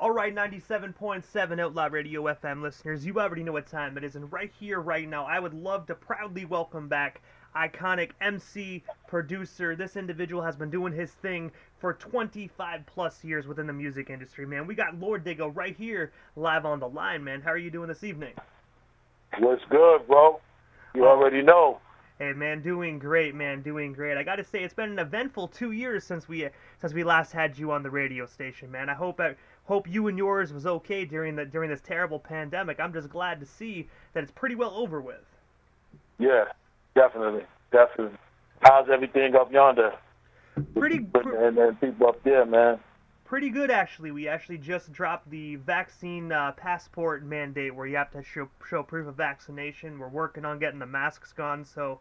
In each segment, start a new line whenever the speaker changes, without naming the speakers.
All right, 97.7 Outlaw Radio FM listeners, you already know what time it is, and right here, right now, I would love to proudly welcome back iconic MC, producer. This individual has been doing his thing for 25 plus years within the music industry, man. We got Lord Digga right here, live on the line, man. How are you doing this evening?
What's good, bro? You already know.
Hey man, doing great, man, doing great. I gotta say, it's been an eventful 2 years since we last had you on the radio station, man. I hope you and yours was okay during this terrible pandemic. I'm just glad to see that it's pretty well over with.
Yeah, definitely. How's everything up yonder? And then people up there, man.
Pretty good, actually. We actually just dropped the vaccine passport mandate where you have to show proof of vaccination. We're working on getting the masks gone, so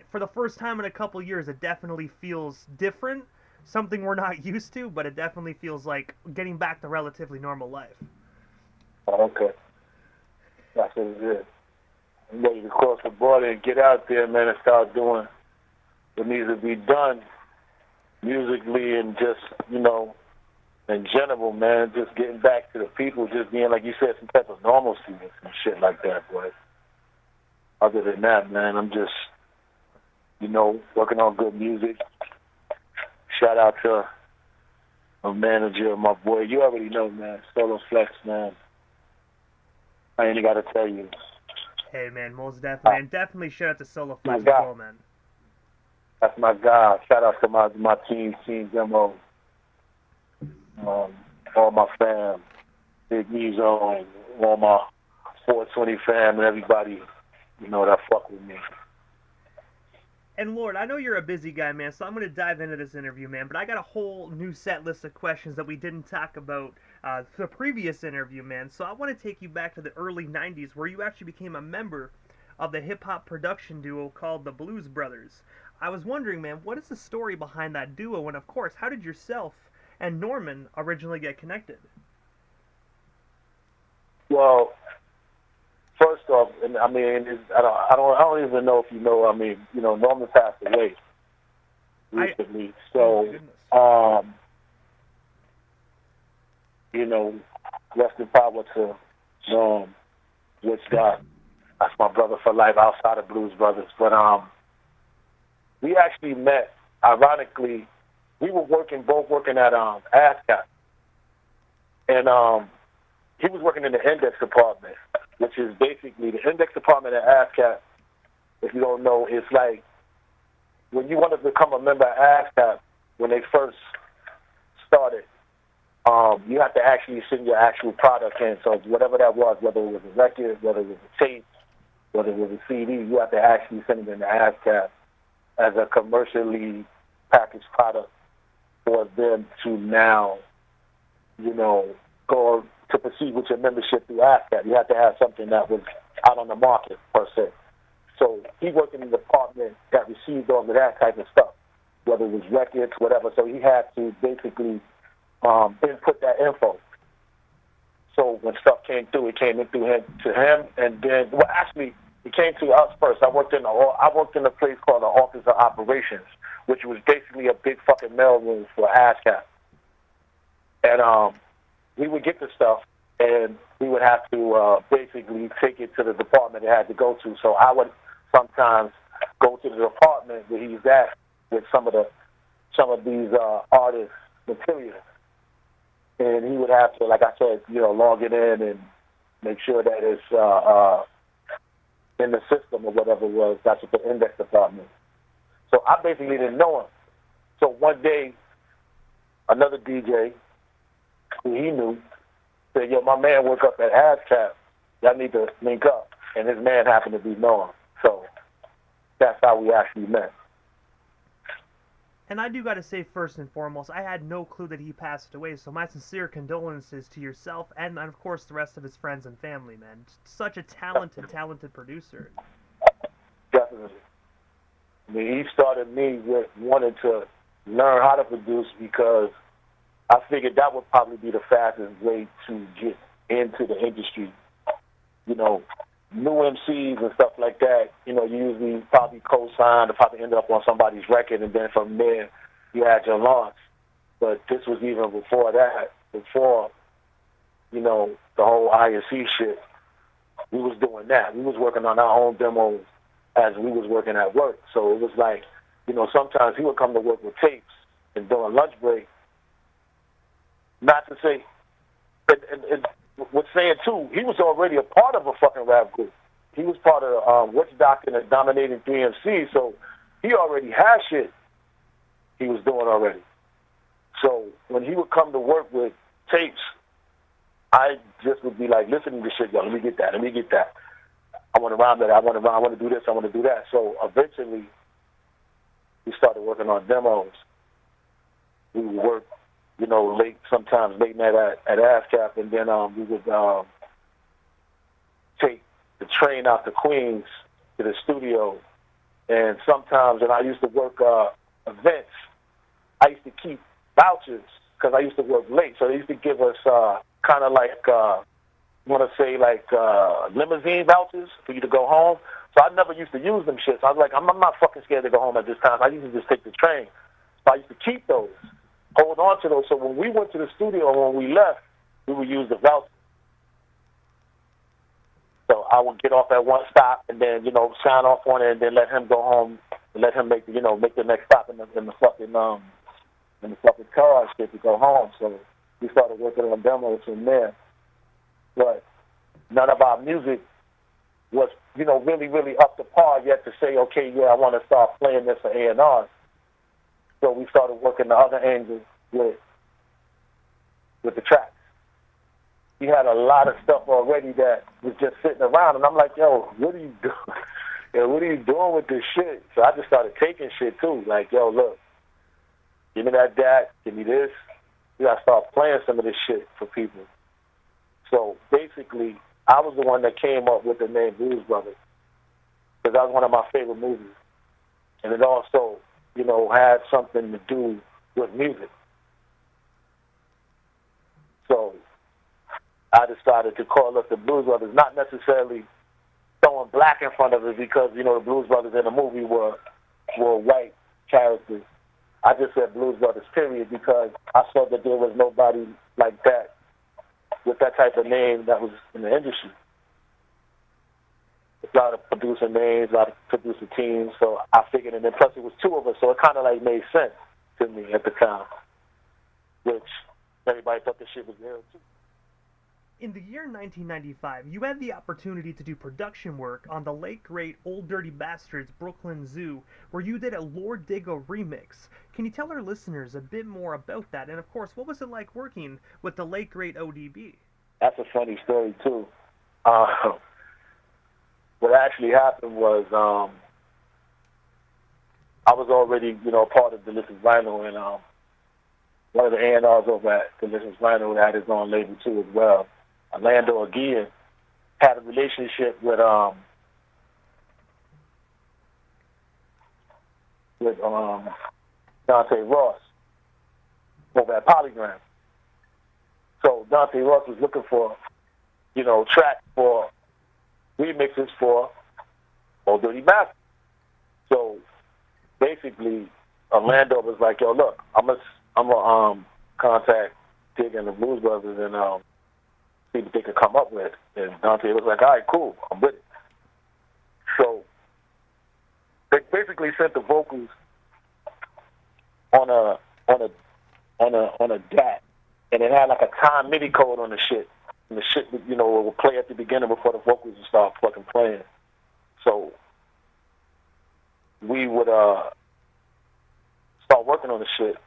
for the first time in a couple years, it definitely feels different. Something we're not used to, but it definitely feels like getting back to relatively normal life.
Oh, okay. That's what it is. I'm ready to cross the border and get out there, man, and start doing what needs to be done musically and just, in general, man, just getting back to the people, just being, like you said, some type of normalcy and shit like that. But other than that, man, I'm just, working on good music. Shout out to my manager, my boy. You already know, man. Solo Flex, man. I ain't got to tell you.
Hey, man, most definitely. And definitely shout out to Solo Flex as well, man.
That's my guy. Shout out to my team Demo. All my fam, Big Mezo, and all my 420 fam, and everybody, that fuck with me.
And Lord, I know you're a busy guy, man, so I'm going to dive into this interview, man, but I got a whole new set list of questions that we didn't talk about the previous interview, man, so I want to take you back to the early 90s where you actually became a member of the hip-hop production duo called the Blues Brothers. I was wondering, man, what is the story behind that duo, and of course, how did yourself and Norman originally get connected?
Well, first off, and I mean, I don't even know if you know. I mean, Norman passed away recently, rest in power to which God. That's my brother for life outside of Blues Brothers. But we actually met. Ironically, we were both working at ASCAP, and he was working in the index department, which is basically the index department at ASCAP. If you don't know, it's like when you want to become a member at ASCAP, when they first started, you have to actually send your actual product in. So whatever that was, whether it was a record, whether it was a tape, whether it was a CD, you have to actually send it in to ASCAP as a commercially packaged product for them to now, go to proceed with your membership through ASCAP. You have to have something that was out on the market, per se. So he worked in the department that received all of that type of stuff, whether it was records, whatever. So he had to basically input that info. So when stuff came through, it came in through to him, and then, well, actually, it came to us first. I worked in a place called the Office of Operations, which was basically a big fucking mailroom for ASCAP. And we would get the stuff, and we would have to basically take it to the department it had to go to. So I would sometimes go to the department where he's at with some of these artists' material, and he would have to, like I said, log it in and make sure that it's in the system or whatever it was. That's what the index department. So I basically didn't know him. So one day, another DJ who he knew said, "Yo, my man woke up at ASCAP. Y'all need to link up." And his man happened to be Noah. So that's how we actually met.
And I do got to say, first and foremost, I had no clue that he passed away, so my sincere condolences to yourself and, of course, the rest of his friends and family, man. Such a talented producer.
Definitely. I mean, he started me with wanting to learn how to produce because I figured that would probably be the fastest way to get into the industry. New MCs and stuff like that, you usually probably co-signed or probably ended up on somebody's record, and then from there you had your launch. But this was even before that, before you know, the whole ISC shit, we was doing that. We was working on our own demos as we was working at work. So it was like, you know, sometimes he would come to work with tapes and during lunch break. Not to say, and with saying too, he was already a part of a fucking rap group. He was part of Witch Doctor and Dominating 3MC, so he already had shit he was doing already. So when he would come to work with tapes, I just would be like, listening to shit, yo, let me get that. I want to rhyme that. I want to do this. I want to do that. So eventually, we started working on demos. We would work, you know, sometimes late night at ASCAP, and then we would take the train out to Queens to the studio. And sometimes, when I used to work events, I used to keep vouchers because I used to work late. So they used to give us kind of like, limousine vouchers for you to go home. So I never used to use them shits. I was like, I'm not fucking scared to go home at this time. I used to just take the train. So I used to keep those, hold on to those. So when we went to the studio and when we left, we would use the vouchers. So I would get off at one stop and then, you know, sign off on it and then let him go home and let him make the next stop in the fucking car and shit to go home. So we started working on demos from there. But none of our music was, you know, really, really up to par yet to say, okay, yeah, I want to start playing this for A&R. So we started working the other angles with the tracks. He had a lot of stuff already that was just sitting around, and I'm like, yo, what are you doing? Yo, what are you doing with this shit? So I just started taking shit too. Like, yo, look, give me that, give me this. We gotta start playing some of this shit for people. So basically, I was the one that came up with the name Blues Brothers because that was one of my favorite movies, and it also, you know, had something to do with music. So I decided to call us the Blues Brothers, not necessarily throwing black in front of it because, you know, the Blues Brothers in the movie were white characters. I just said Blues Brothers, period, because I saw that there was nobody like that with that type of name that was in the industry. A lot of producer names, a lot of producer teams, so I figured, and then plus it was two of us, so it kind of like made sense to me at the time, which everybody thought the shit was real too.
In the year 1995, you had the opportunity to do production work on the late great Old Dirty Bastards Brooklyn Zoo, where you did a Lord Digga remix. Can you tell our listeners a bit more about that? And of course, what was it like working with the late great ODB?
That's a funny story too. What actually happened was I was already, you know, part of Delicious Vinyl, and one of the A&Rs over at Delicious Vinyl had his own label too as well. Orlando again had a relationship with Dante Ross over at Polygram. So Dante Ross was looking for, you know, tracks for remixes for Old Dirty Bastard. So basically, Orlando was like, yo, look, I'm gonna contact Digga and the Blues Brothers and see what they could come up with. And Dante was like, all right, cool, I'm with it. So they basically sent the vocals on a DAT, and it had like a time MIDI code on the shit. And the shit, you know, would play at the beginning before the vocals would start fucking playing. So we would start working on the shit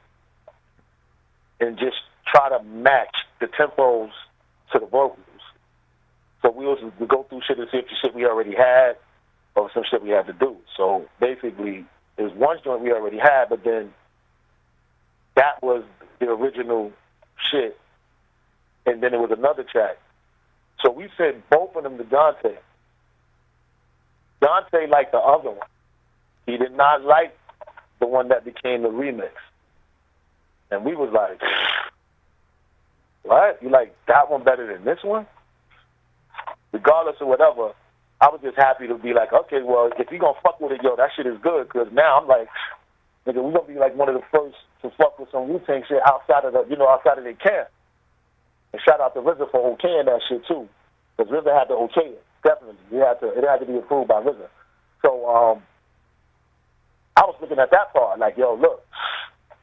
and just try to match the tempos to the vocals. So we go through shit and see if the shit we already had or some shit we had to do. So basically, there's one joint we already had, but then that was the original shit, and then there was another track. So we sent both of them to Dante. Dante liked the other one. He did not like the one that became the remix. And we was like, what? You like that one better than this one? Regardless of whatever, I was just happy to be like, okay, well, if you gonna fuck with it, yo, that shit is good. Because now I'm like, nigga, we gonna be like one of the first to fuck with some Wu-Tang shit outside of their camp. And shout out to RZA for okaying that shit too, because RZA had to okay it. Definitely, it had to be approved by RZA. So I was looking at that part like, yo, look,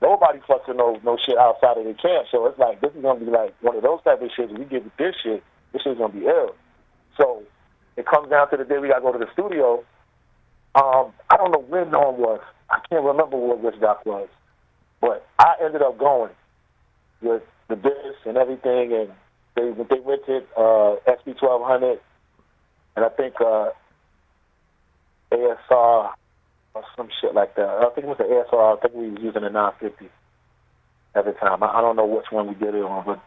nobody fucking no shit outside of the camp. So it's like this is gonna be like one of those type of shit. If we get with this shit's gonna be ill. So it comes down to the day we gotta go to the studio. I don't know when Norm was. I can't remember what Rich Doc was, but I ended up going with the disc and everything, and they rented SP 1200, and I think ASR or some shit like that. I think it was the ASR. I think we was using a 950 at the time. I don't know which one we did it on, but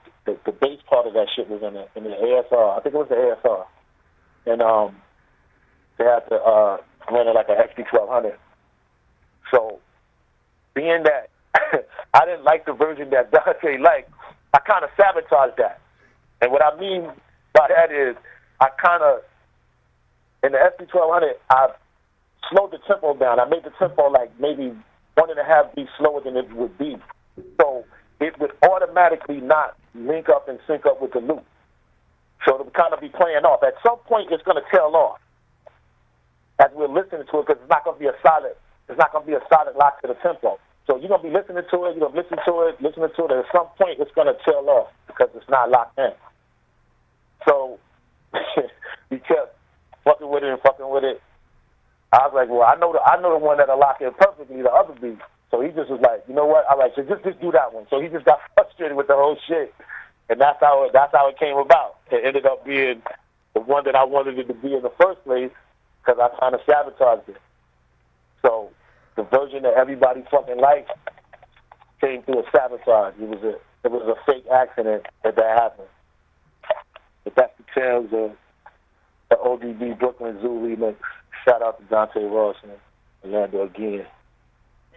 the bass part of that shit was in the ASR. I think it was the ASR, and they had to run it like a SP 1200. So, being that I didn't like the version that Dante liked, I kind of sabotaged that. And what I mean by that is, I kind of, in the SP 1200, I slowed the tempo down. I made the tempo like maybe 1.5 beats slower than it would be. So it would automatically not link up and sync up with the loop. So it would kind of be playing off. At some point, it's going to tail off as we're listening to it, because it's not going to be a solid lock to the tempo. So you're going to be listening to it, and at some point it's going to tail off because it's not locked in. So we kept fucking with it. I was like, well, I know the one that'll lock in perfectly, the other beat. So he just was like, you know what? All right, so just do that one. So he just got frustrated with the whole shit, and that's how it came about. It ended up being the one that I wanted it to be in the first place because I kind of sabotaged it. So the version that everybody fucking liked came through a sabotage. It was a fake accident that happened. But that's the tales of the ODB Brooklyn Zoo remix. Shout out to Dante Ross and Orlando again.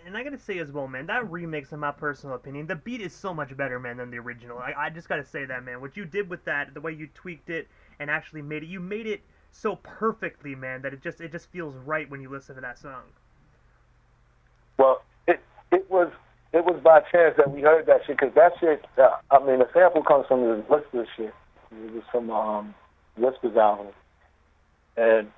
And I gotta say as well, man, that remix, in my personal opinion, the beat is so much better, man, than the original. I just gotta say that, man. What you did with that, the way you tweaked it and actually you made it so perfectly, man, that it just feels right when you listen to that song.
Well, it was by chance that we heard that shit, because that shit, I mean, the sample comes from the Whispers shit. It was from Whispers album. And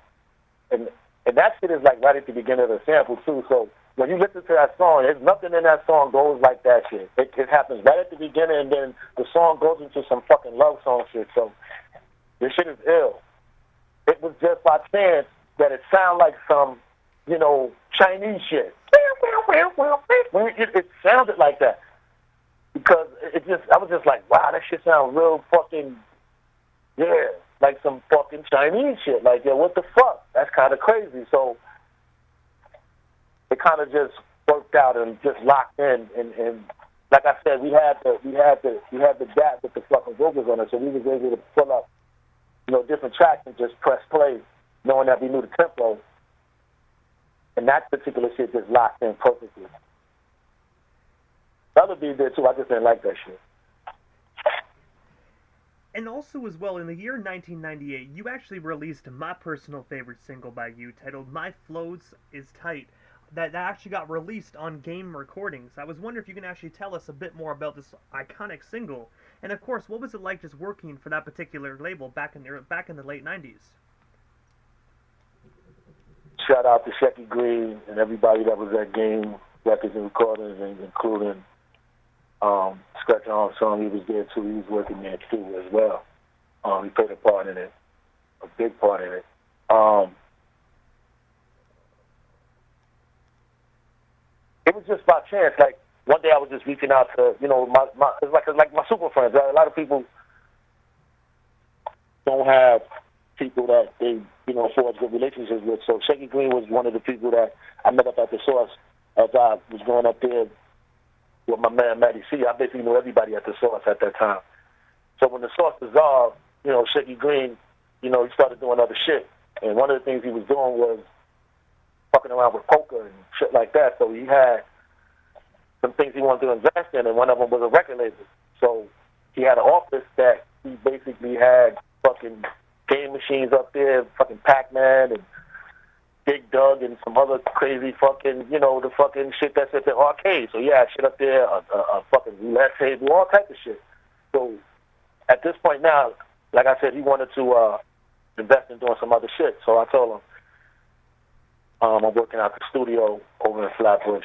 that shit is like right at the beginning of the sample too. So when you listen to that song, there's nothing in that song goes like that shit. It happens right at the beginning, and then the song goes into some fucking love song shit. So this shit is ill. It was just by chance that it sounded like some, Chinese shit. It sounded like that because I was just like, wow, that shit sounds real fucking, like some fucking Chinese shit. Like, what the fuck? That's kind of crazy. So it kind of just worked out and just locked in. And like I said, we had the gap with the fucking vocals on it, so we was able to pull up, different tracks and just press play, knowing that we knew the tempo. And that particular shit just locked in perfectly. The other beat did too. I just didn't like that shit.
And also as well, in the year 1998, you actually released my personal favorite single by you, titled My Flows Is Tight. That actually got released on Game Recordings. I was wondering if you can actually tell us a bit more about this iconic single. And of course, what was it like just working for that particular label back in the late 90s?
Shout out to Shecky Green and everybody that was at Game Records and Recordings, and including Scratch Armstrong. He was there too. He was working there too as well. He played a part in it, a big part in it. It was just by chance. Like one day I was just reaching out to, it's like my super friends. Right? A lot of people don't have people that they, forge good relationships with. So Shecky Green was one of the people that I met up at the Source as I was going up there with my man Matty C. I basically knew everybody at the Source at that time. So when the Source dissolved, Shecky Green, he started doing other shit. And one of the things he was doing was fucking around with poker and shit like that. So he had some things he wanted to invest in, and one of them was a record label. So he had an office that he basically had fucking game machines up there, fucking Pac-Man and Big Doug and some other crazy fucking, the fucking shit that's at the arcade. So he had shit up there, a fucking roulette table, all type of shit. So at at this point now, like I said, he wanted to invest in doing some other shit. So I told him, I'm working out the studio over in Flatbush.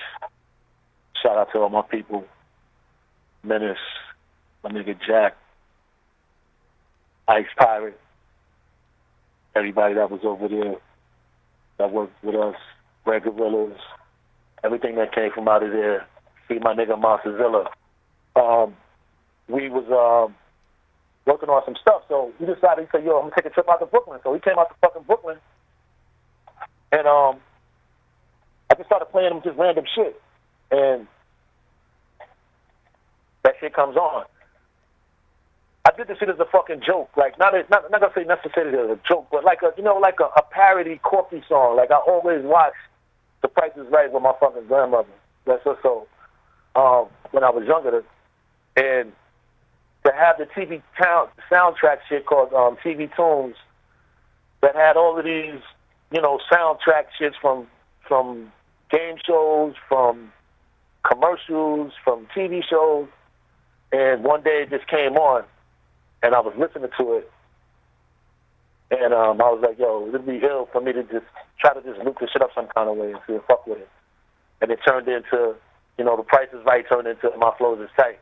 Shout out to all my people, Menace, my nigga Jack, Ice Pirate, everybody that was over there that worked with us, Red Gorillas, everything that came from out of there. See my nigga Monsterzilla. We was working on some stuff, so he decided, he said, yo, I'm gonna take a trip out to Brooklyn. So he came out to fucking Brooklyn, and I just started playing him just random shit, and that shit comes on. I did this shit as a fucking joke, like not gonna say necessarily as a joke, but like a parody Corky song. Like I always watch The Price is Right with my fucking grandmother. That's just so when I was younger, and to have the TV soundtrack shit called TV Tunes that had all of these, soundtrack shits from game shows, from commercials, from TV shows, and one day it just came on, and I was listening to it, and I was like, yo, it'd be ill for me to just try to just loop this shit up some kind of way and see if fuck with it. And it turned into, The Price is Right turned into My Flows is Tight.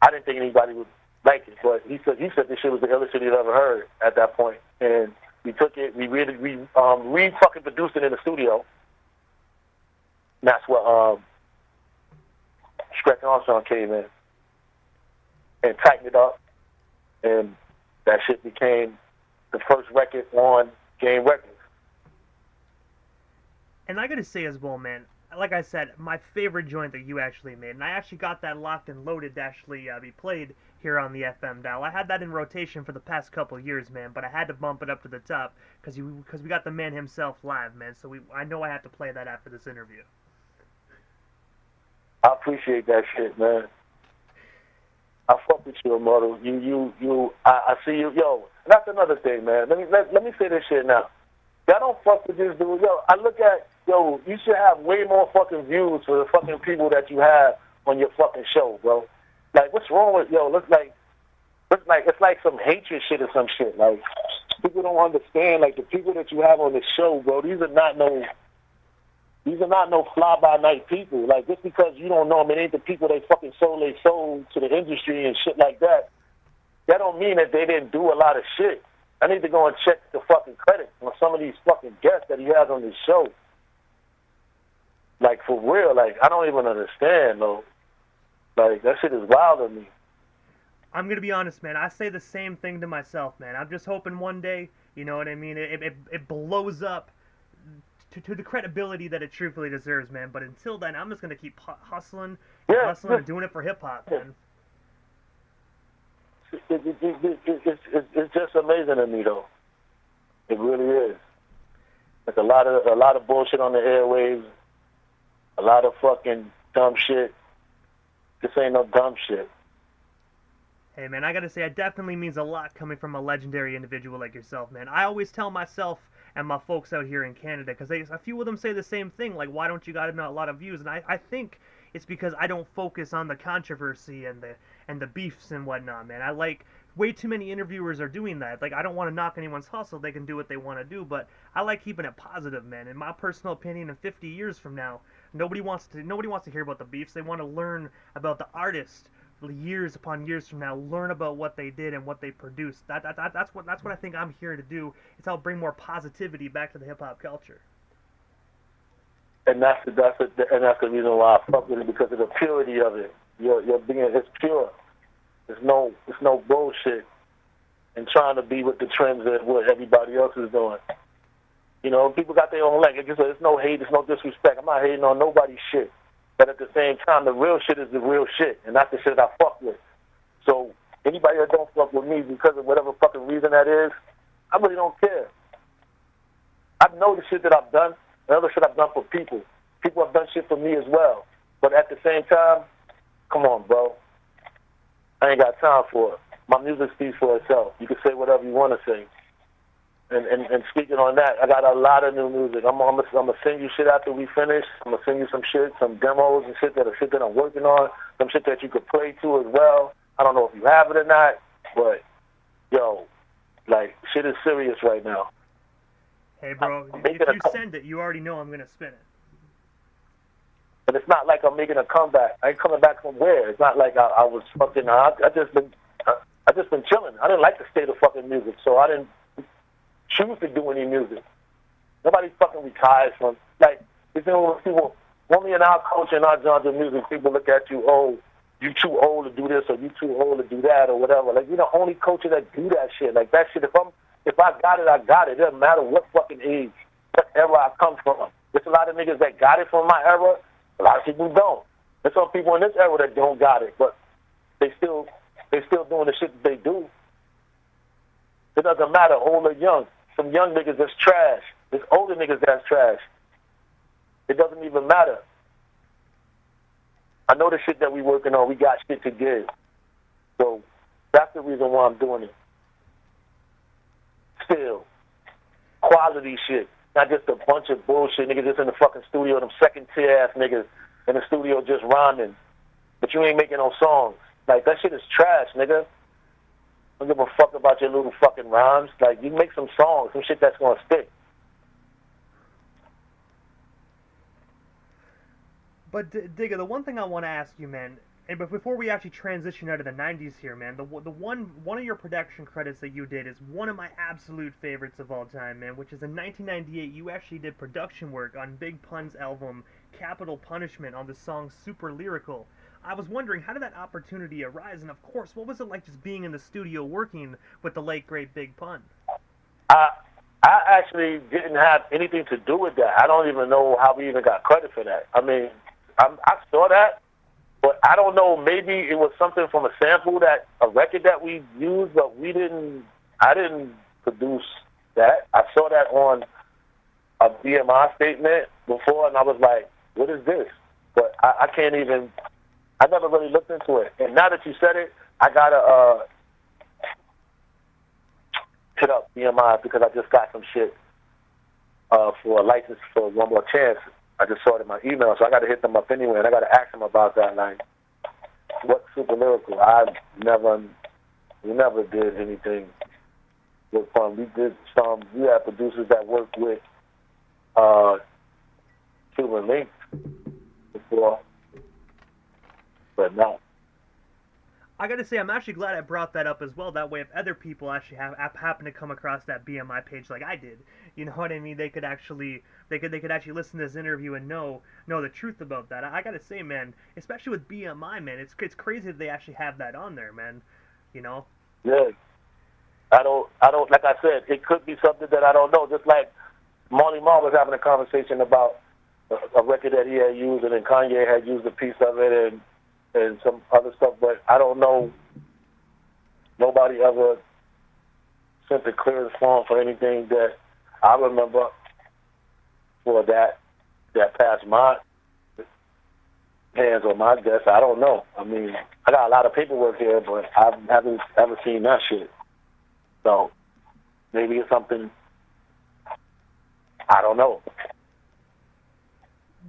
I didn't think anybody would like it, but he said this shit was the illest shit he'd ever heard at that point. And we took it, we fucking produced it in the studio. And that's what Stretch Armstrong came in and tightened it up, and that shit became the first record on Game Records.
And I gotta say as well, man, like I said, my favorite joint that you actually made, and I actually got that locked and loaded to actually be played here on the FM dial. I had that in rotation for the past couple of years, man, but I had to bump it up to the top because we got the man himself live, man. So I know I have to play that after this interview.
I appreciate that shit, man. I fuck with you, Immortal. I see you, yo. That's another thing, man. Let me say this shit now. Y'all don't fuck with this dude, yo. I look at, yo, you should have way more fucking views for the fucking people that you have on your fucking show, bro. Like, what's wrong with, yo? It's like some hatred shit or some shit. Like, people don't understand. Like, the people that you have on the show, bro, these are not no fly-by-night people. Like, just because you don't know them, it ain't the people they fucking sold their soul to the industry and shit like that. That don't mean that they didn't do a lot of shit. I need to go and check the fucking credit on some of these fucking guests that he has on this show. Like, for real, like, I don't even understand, though. Like, that shit is wild to me.
I'm going to be honest, man. I say the same thing to myself, man. I'm just hoping one day, you know what I mean, it blows up to the credibility that it truthfully deserves, man. But until then, I'm just going to keep hustling and doing it for hip-hop, man.
It's just amazing to me, though. It really is. Like a lot of bullshit on the airwaves, a lot of fucking dumb shit. This ain't no dumb shit.
Hey, man, I gotta say, it definitely means a lot coming from a legendary individual like yourself, man. I always tell myself and my folks out here in Canada, because a few of them say the same thing, like, why don't you got a lot of views? And I think it's because I don't focus on the controversy and the beefs and whatnot, man. I like, way too many interviewers are doing that. Like, I don't want to knock anyone's hustle. They can do what they want to do, but I like keeping it positive, man. In my personal opinion, in 50 years from now, nobody wants to hear about the beefs. They want to learn about the artist years upon years from now, learn about what they did and what they produced. That's what I think I'm here to do. It's help bring more positivity back to the hip hop culture.
And that's the reason why I fuck with it, because of the purity of it. It's pure. There's no bullshit and trying to be with the trends of what everybody else is doing. You know, people got their own language. There's no hate, there's no disrespect. I'm not hating on nobody's shit. But at the same time, the real shit is the real shit, and that's the shit I fuck with. So anybody that don't fuck with me because of whatever fucking reason that is, I really don't care. I know the shit that I've done, and other shit I've done for people. People have done shit for me as well. But at the same time, come on, bro. I ain't got time for it. My music speaks for itself. You can say whatever you want to say. And speaking on that, I got a lot of new music. I'm gonna send you shit after we finish. I'm gonna send you some shit, some demos and shit that I'm working on. Some shit that you could play to as well. I don't know if you have it or not, but yo, like, shit is serious right now.
Hey, bro,
I'm
if
making
you
a,
send it, you already know I'm gonna spin it.
and it's not like I'm making a comeback. I ain't coming back from where. It's not like I was fucking. I just been chilling. I didn't like the state of fucking music, so I didn't choose to do any music. Nobody fucking retires from, like, you know, people, only in our culture and our genre of music, people look at you, oh, you too old to do this, or you too old to do that, or whatever. Like, you're the only culture that do that shit. Like, that shit, if I got it, I got it. It doesn't matter what fucking age, what era I come from. There's a lot of niggas that got it from my era. A lot of people don't. There's some people in this era that don't got it, but they still doing the shit that they do. It doesn't matter, old or young. Some young niggas that's trash. There's older niggas that's trash. It doesn't even matter. I know the shit that we working on. We got shit to give. So that's the reason why I'm doing it. Still, quality shit. Not just a bunch of bullshit niggas just in the fucking studio, them second tier ass niggas in the studio just rhyming. But you ain't making no songs. Like, that shit is trash, nigga. Don't give a fuck about your little fucking rhymes. Like, you make some songs, some shit that's gonna stick.
But Digga, the one thing I want to ask you, man, and but before we actually transition out of the '90s here, man, the one of your production credits that you did is one of my absolute favorites of all time, man. Which is in 1998, you actually did production work on Big Pun's album Capital Punishment on the song Super Lyrical. I was wondering, how did that opportunity arise, and of course, what was it like just being in the studio working with the late great Big Pun?
I I actually didn't have anything to do with that. I don't even know how we even got credit for that. I mean, I saw that, but I don't know. Maybe it was something from a sample, that a record that we used, but we didn't. I didn't produce that. I saw that on a BMI statement before, and I was like, "What is this?" But I can't even. I never really looked into it. And now that you said it, I gotta hit up BMI because I just got some shit for a license for One More Chance. I just saw it in my email, so I got to hit them up anyway, and I got to ask them about that. Like, what's Super Lyrical? We never did anything with fun. We did some. We had producers that worked with Cuban Link before, but no.
I gotta say, I'm actually glad I brought that up as well. That way, if other people actually happen to come across that BMI page like I did, you know what I mean? They could actually actually listen to this interview and know the truth about that. I gotta say, man, especially with BMI, man, it's crazy that they actually have that on there, man. You know?
Yeah. I don't. Like I said, it could be something that I don't know. Just like Marley Marl was having a conversation about a record that he had used, and then Kanye had used a piece of it, and some other stuff, but I don't know. Nobody ever sent the clearest form for anything that I remember for that passed my hands or my desk. I don't know. I mean, I got a lot of paperwork here, but I haven't ever seen that shit. So maybe it's something, I don't know.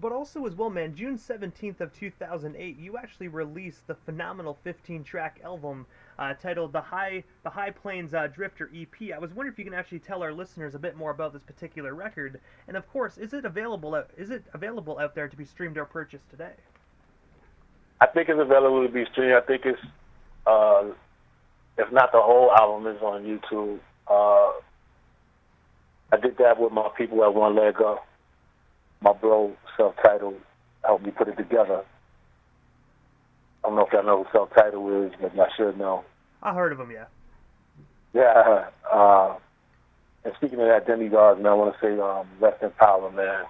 But also as well, man, June 17th of 2008, you actually released the phenomenal 15-track album titled The High Plains Drifter EP. I was wondering if you can actually tell our listeners a bit more about this particular record, and of course, is it available out there to be streamed or purchased today?
I think it's available to be streamed. I think it's, if not the whole album, is on YouTube. I did that with my people at One Leg Up. My bro, Self-Titled, helped me put it together. I don't know if y'all know who Self-Titled is, but I should know.
I heard of him, yeah.
Yeah. And speaking of that, Demigod, man, I want to say rest in power, man.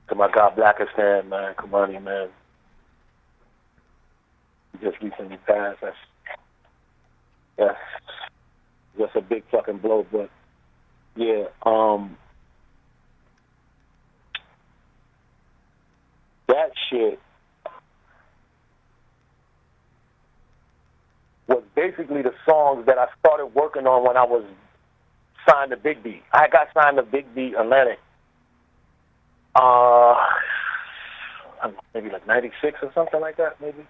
To my guy Blackistan, man, Kamani, man. He just recently passed. That's a big fucking blow, but yeah. That shit was basically the songs that I started working on when I was signed to Big B. I got signed to Big B Atlantic. Maybe like 96 or something like that, maybe.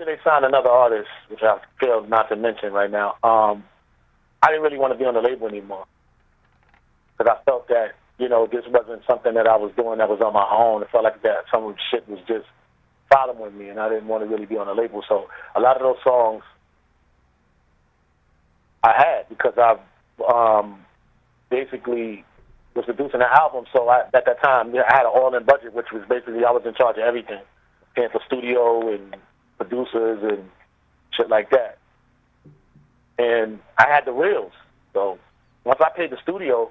they signed another artist, which I failed not to mention right now, I didn't really want to be on the label anymore because I felt that, you know, this wasn't something that I was doing that was on my own. It felt like that some shit was just following me, and I didn't want to really be on the label. So a lot of those songs I had because I basically was producing an album. So at that time, I had an all-in budget, which was basically I was in charge of everything, paying for studio and producers and shit like that. And I had the reels. So once I paid the studio,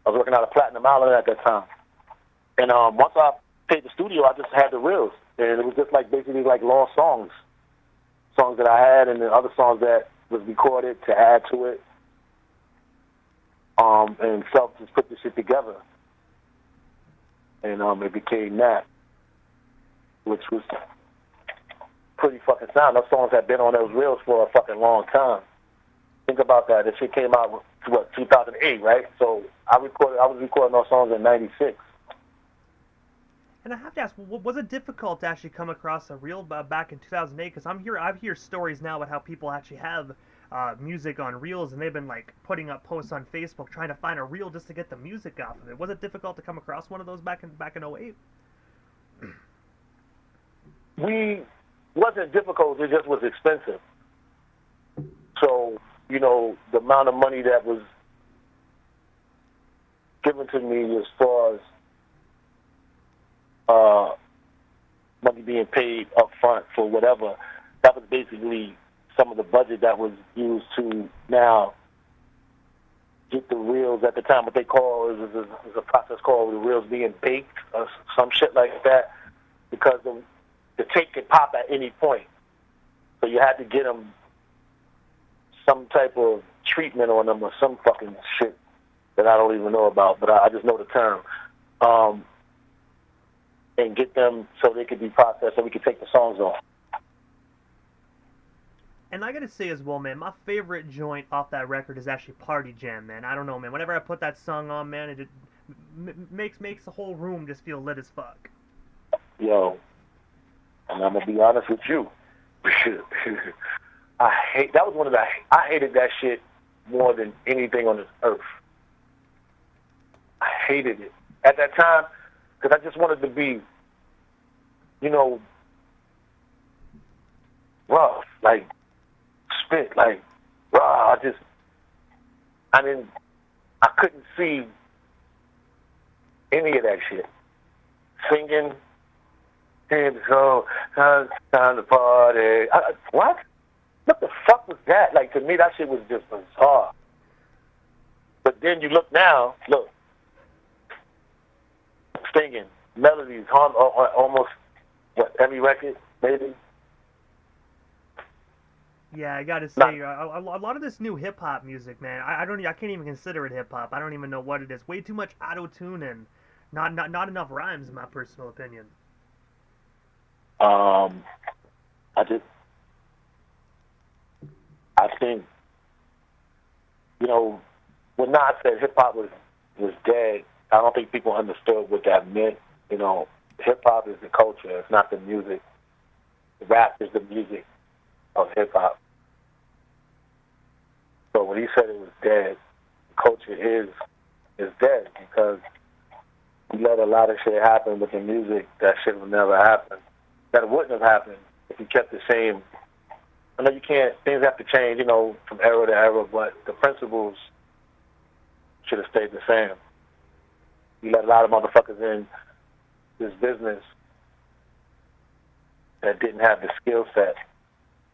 I was working out of Platinum Island at that time. And once I paid the studio, I just had the reels. And it was just like basically like lost songs that I had and then other songs that was recorded to add to it. And Self just put this shit together. And it became that, which was pretty fucking sound. Those songs had been on those reels for a fucking long time. Think about that. This shit came out, 2008, right? So I was recording those songs in 96.
And I have to ask, was it difficult to actually come across a reel back in 2008? Because I hear stories now about how people actually have music on reels, and they've been like putting up posts on Facebook trying to find a reel just to get the music off of it. Was it difficult to come across one of those back in 08?
Wasn't difficult. It just was expensive. So, you know, the amount of money that was given to me as far as money being paid up front for whatever, that was basically some of the budget that was used to now get the reels at the time. What they call is a process called the reels being baked or some shit like that, because the tape could pop at any point. So you had to get them some type of treatment on them or some fucking shit that I don't even know about, but I just know the term. And get them so they could be processed so we could take the songs off.
And I gotta say as well, man, my favorite joint off that record is actually Party Jam, man. I don't know, man. Whenever I put that song on, man, it makes the whole room just feel lit as fuck.
Yo, and I'm gonna be honest with you. I hated that shit more than anything on this earth. I hated it at that time because I just wanted to be, you know, rough, like spit, like raw. I couldn't see any of that shit. Singing, and so time to party. What? What the fuck was that? Like, to me, that shit was just bizarre. But then you look now, singing melodies, almost every record, maybe.
Yeah, I gotta say, a lot of this new hip hop music, man, I can't even consider it hip hop. I don't even know what it is. Way too much auto tune and not enough rhymes, in my personal opinion.
I think, you know, when Nas said hip hop was dead, I don't think people understood what that meant. You know, hip hop is the culture; it's not the music. Rap is the music of hip hop. So when he said it was dead, the culture is dead because we let a lot of shit happen with the music. That shit would never happen. That wouldn't have happened if you kept the same. I know you can't. Things have to change, you know, from era to era, but the principles should have stayed the same. You let a lot of motherfuckers in this business that didn't have the skill set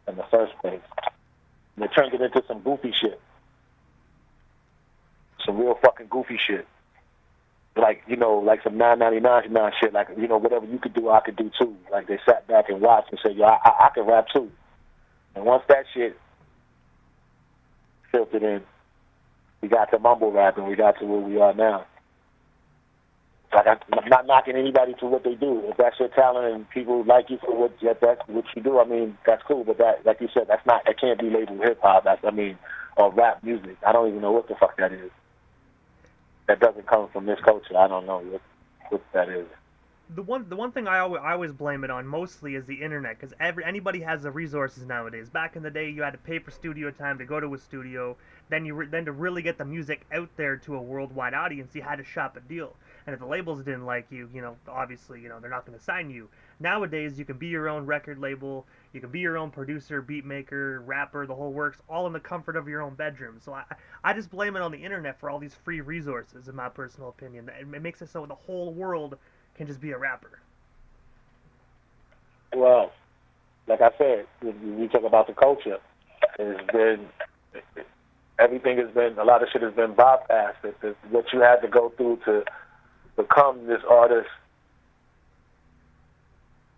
in the first place. And they turned it into some goofy shit. Some real fucking goofy shit. Like, you know, like some 999 shit. Like, you know, whatever you could do, I could do too. Like, they sat back and watched and said, yo, I can rap too. And once that shit filtered in, we got to mumble rap and we got to where we are now. Like, I'm not knocking anybody for what they do. If that's your talent and people like you for what you do, I mean, that's cool. But that, like you said, that can't be labeled hip hop. Or rap music. I don't even know what the fuck that is. That doesn't come from this culture. I don't know what that is.
The one thing I always blame it on mostly is the internet, because anybody has the resources nowadays. Back in the day, you had to pay for studio time to go to a studio. Then to really get the music out there to a worldwide audience, you had to shop a deal. And if the labels didn't like you, obviously, they're not going to sign you. Nowadays, you can be your own record label. You can be your own producer, beat maker, rapper, the whole works, all in the comfort of your own bedroom. So I just blame it on the internet for all these free resources, in my personal opinion. It makes it so the whole world can just be a rapper.
Well, like I said, we talk about the culture. It's been everything has been a lot of shit has been bypassed. What you had to go through to become this artist,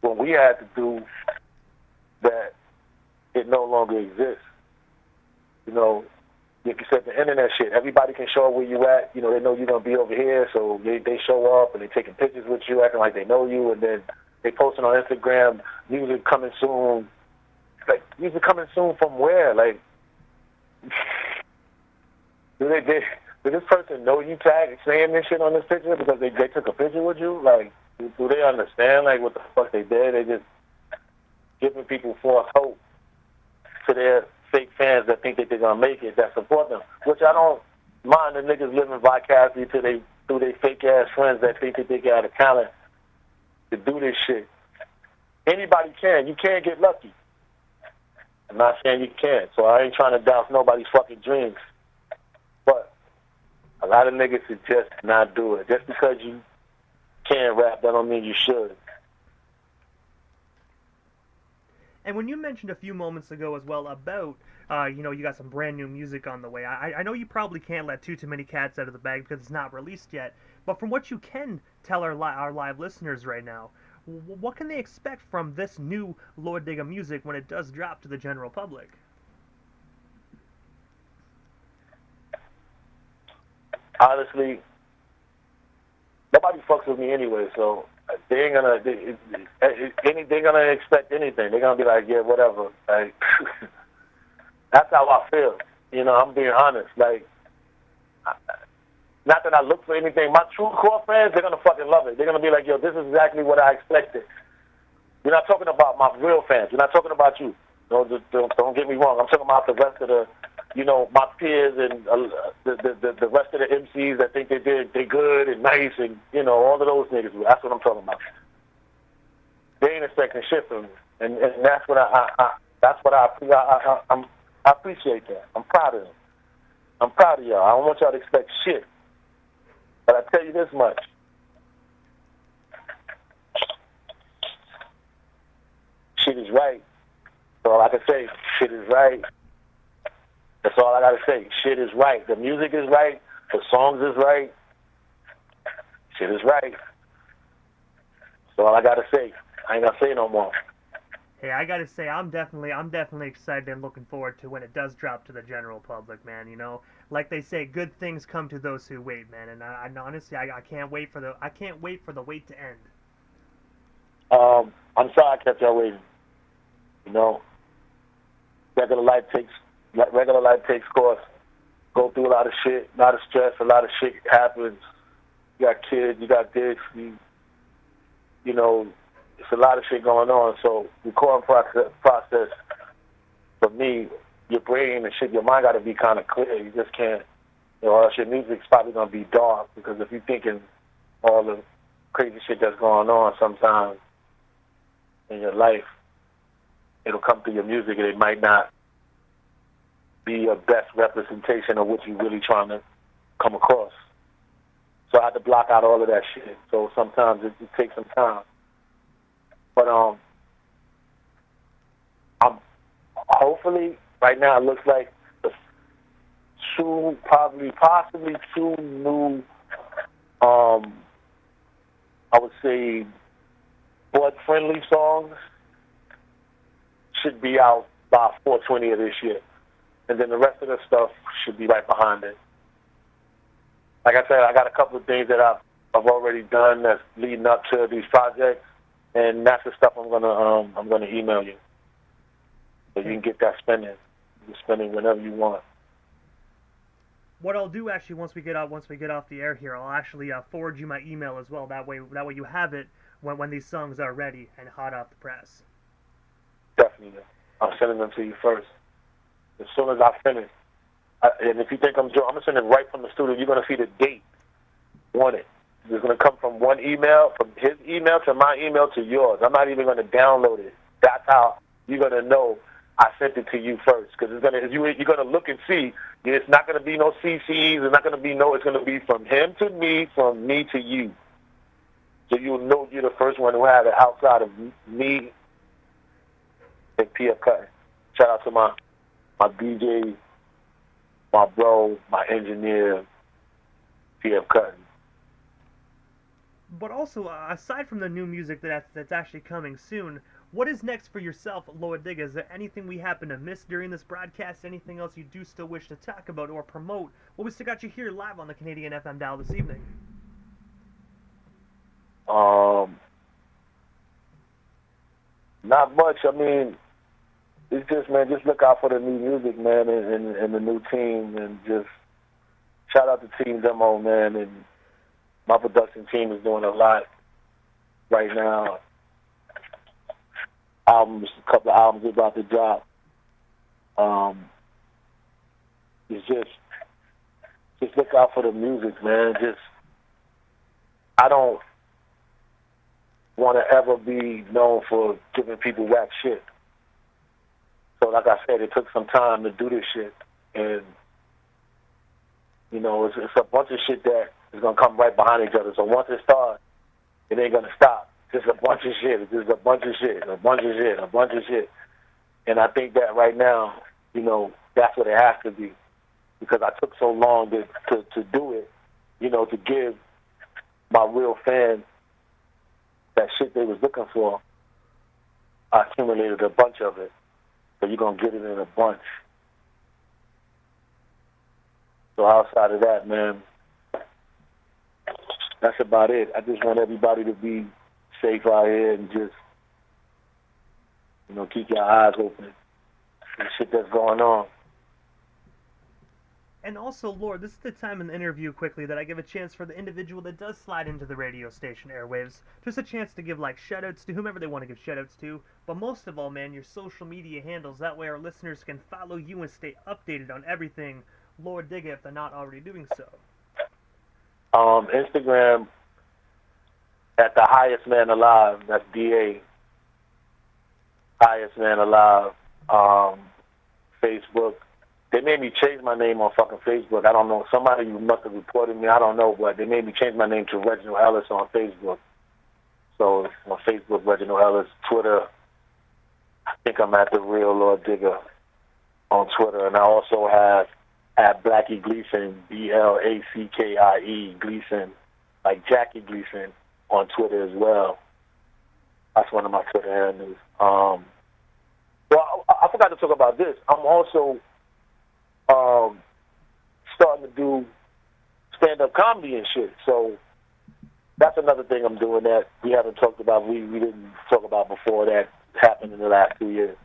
what we had to do, that it no longer exists. You know, like you said, the internet shit. Everybody can show where you at. You know, they know you're gonna be over here, so they show up and they taking pictures with you, acting like they know you, and then they posting on Instagram, music coming soon. Like, music coming soon from where? Like, did this person know you saying this shit on this picture because they took a picture with you? Like, do they understand like what the fuck they did? They just giving people false hope to their fake fans that think that they're gonna make it, that support them. Which I don't mind the niggas living vicariously through their fake ass friends that think that they got a talent to do this shit. Anybody can. You can't get lucky. I'm not saying you can't, so I ain't trying to douse nobody's fucking dreams. But a lot of niggas should just not do it. Just because you can rap, that don't mean you should.
And when you mentioned a few moments ago as well about, you got some brand new music on the way. I know you probably can't let too many cats out of the bag because it's not released yet. But from what you can tell our live listeners right now, what can they expect from this new Lord Digga music when it does drop to the general public?
Honestly, nobody fucks with me anyway, so they ain't gonna they're gonna expect anything. They're gonna be like, yeah, whatever. Like, that's how I feel. You know, I'm being honest. Like, not that I look for anything. My true core fans, they're gonna fucking love it. They're gonna be like, yo, this is exactly what I expected. We're not talking about my real fans. We're not talking about you. Don't get me wrong. I'm talking about the rest of the, my peers and the rest of the MCs that think they good and nice and all of those niggas. That's what I'm talking about. They ain't expecting shit from me, and that's what I appreciate that. I'm proud of them. I'm proud of y'all. I don't want y'all to expect shit, but I tell you this much. Shit is right. So all I can say, shit is right. That's all I gotta say. Shit is right. The music is right. The songs is right. Shit is right. That's all I gotta say. I ain't gonna say no more.
Hey, I gotta say, I'm definitely excited and looking forward to when it does drop to the general public, man. Like they say, good things come to those who wait, man. And I honestly, I can't wait for the wait to end.
I'm sorry I kept y'all waiting. Regular life takes course. Go through a lot of shit, a lot of stress, a lot of shit happens. You got kids, you got this, it's a lot of shit going on. So recording process for me, your brain and shit, your mind got to be kind of clear. You just can't, or else your music's probably gonna be dark, because if you're thinking all the crazy shit that's going on sometimes in your life, it'll come through your music, and it might not be a best representation of what you're really trying to come across. So I had to block out all of that shit. So sometimes it takes some time. But I'm hopefully right now it looks like possibly two new I would say blood friendly songs should be out by 420 of this year. And then the rest of the stuff should be right behind it. Like I said, I got a couple of things that I've already done that's leading up to these projects, and that's the stuff I'm gonna email you, so you can get that spending. You can spend it whenever you want.
What I'll do actually once we get off the air here, I'll actually forward you my email as well. That way you have it when these songs are ready and hot off the press?
Definitely. I'm sending them to you first. As soon as I finish. And if you think I'm going to send it right from the studio. You're going to see the date on it. It's going to come from one email, from his email to my email to yours. I'm not even going to download it. That's how you're going to know I sent it to you first. Because you're going to look and see. It's not going to be no CCs. It's not going to be no. It's going to be from him to me, from me to you. So you'll know you're the first one who had it outside of me and P.F. Cutting. Shout out to my DJ, my bro, my engineer, P.F. Cutting.
But also, aside from the new music that's actually coming soon, what is next for yourself, Lord Digga? Is there anything we happen to miss during this broadcast? Anything else you do still wish to talk about or promote? What was still got you here live on the Canadian FM dial this evening?
Not much. I mean, it's just, man, just look out for the new music, man, and the new team, and just shout out to Team Demo, man, and my production team is doing a lot right now. A couple of albums about to drop. It's just look out for the music, man. I don't want to ever be known for giving people whack shit. So like I said, it took some time to do this shit. And, you know, it's a bunch of shit that is going to come right behind each other. So once it starts, it ain't going to stop. Just a bunch of shit. It's just a bunch of shit, a bunch of shit, a bunch of shit. And I think that right now, you know, that's what it has to be. Because I took so long to do it, you know, to give my real fans that shit they was looking for. I accumulated a bunch of it. So you're going to get it in a bunch. So outside of that, man, that's about it. I just want everybody to be safe out here and just, you know, keep your eyes open for the shit that's going on.
And also, Lord, this is the time in the interview quickly that I give a chance for the individual that does slide into the radio station airwaves. Just a chance to give, like, shout-outs to whomever they want to give shout-outs to. But most of all, man, your social media handles. That way our listeners can follow you and stay updated on everything Lord Digga if they're not already doing so.
Instagram, at the highest man alive. That's DA. Highest man alive. Facebook. They made me change my name on fucking Facebook. I don't know. Somebody must have reported me. I don't know, but they made me change my name to Reginald Ellis on Facebook. So on Facebook, Reginald Ellis. Twitter, I think I'm at the real Lord Digga on Twitter. And I also have at Blackie Gleason, Blackie Gleason, like Jackie Gleason on Twitter as well. That's one of my Twitter handles. Well, I forgot to talk about this. I'm also starting to do stand-up comedy and shit. So that's another thing I'm doing that we haven't talked about. We didn't talk about before that happened in the last 2 years.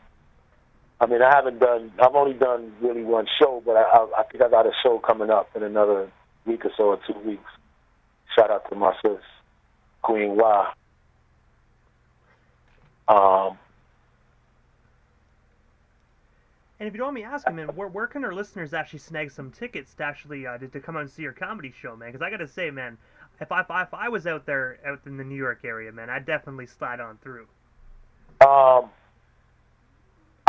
I mean, I've only done really one show, but I think I got a show coming up in another week or so, or 2 weeks. Shout out to my sis, Queen Y.
And if you don't mind me asking, man, where can our listeners actually snag some tickets to actually to come out and see your comedy show, man? Because I gotta say, man, if I was out in the New York area, man, I'd definitely slide on through.
I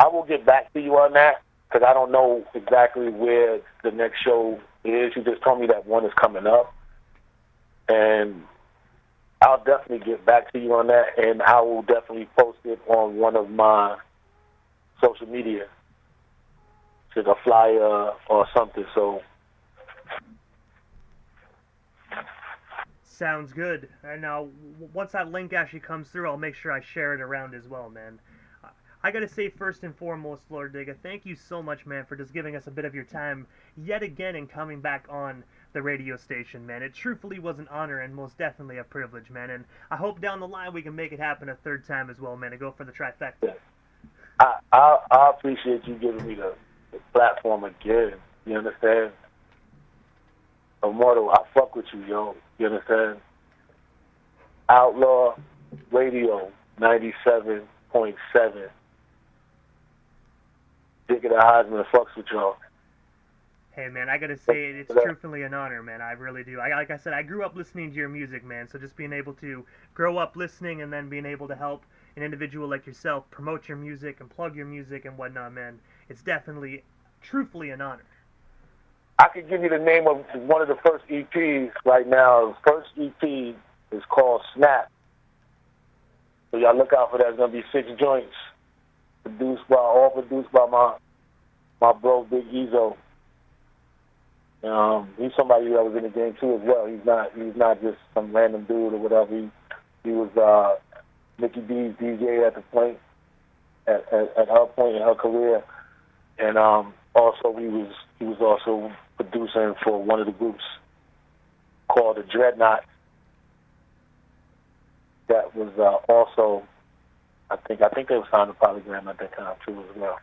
will get back to you on that because I don't know exactly where the next show is. You just told me that one is coming up, and I'll definitely get back to you on that, and I will definitely post it on one of my social media. To the flyer or something, so.
Sounds good. And now, once that link actually comes through, I'll make sure I share it around as well, man. I gotta say, first and foremost, Lord Digga, thank you so much, man, for just giving us a bit of your time yet again and coming back on the radio station, man. It truthfully was an honor and most definitely a privilege, man. And I hope down the line we can make it happen a third time as well, man, and go for the trifecta.
I appreciate you giving me the platform again. You understand? Immortal, I fuck with you, yo. You understand? Outlaw, Radio 97.7. Digga Da Highsman fucks with y'all.
Hey man, I gotta say it's truthfully an honor, man. I really do. Like I said, I grew up listening to your music, man. So just being able to grow up listening and then being able to help an individual like yourself promote your music and plug your music and whatnot, man, it's definitely, truthfully an honor.
I could give you the name of one of the first EPs right now. The first EP is called Snap. So y'all look out for that. It's gonna be 6 joints, all produced by my bro Big Ezo. He's somebody that was in the game too as well. He's not just some random dude or whatever. He was Mickey D's DJ at the point at her point in her career, and also he was also producing for one of the groups called the Dreadnought. That was also, I think they were signed to Polygram at that time too as well.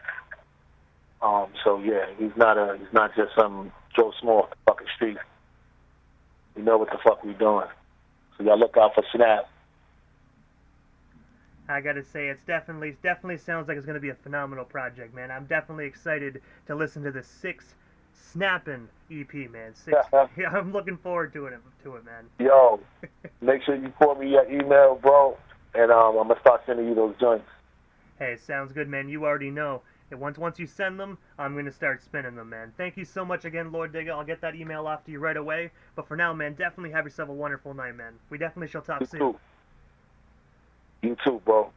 So yeah, he's not just some Joe Small off the fucking street. We know what the fuck we doing. So y'all look out for Snap.
I gotta say, it definitely sounds like it's gonna be a phenomenal project, man. I'm definitely excited to listen to the 6 snapping EP, man. 6. Yeah, I'm looking forward to it, man.
Yo, make sure you call me your email, bro, and I'm gonna start sending you those joints.
Hey, sounds good, man. You already know. And once you send them, I'm gonna start spinning them, man. Thank you so much again, Lord Digga. I'll get that email off to you right away. But for now, man, definitely have yourself a wonderful night, man. We definitely shall talk soon.
You too, bro.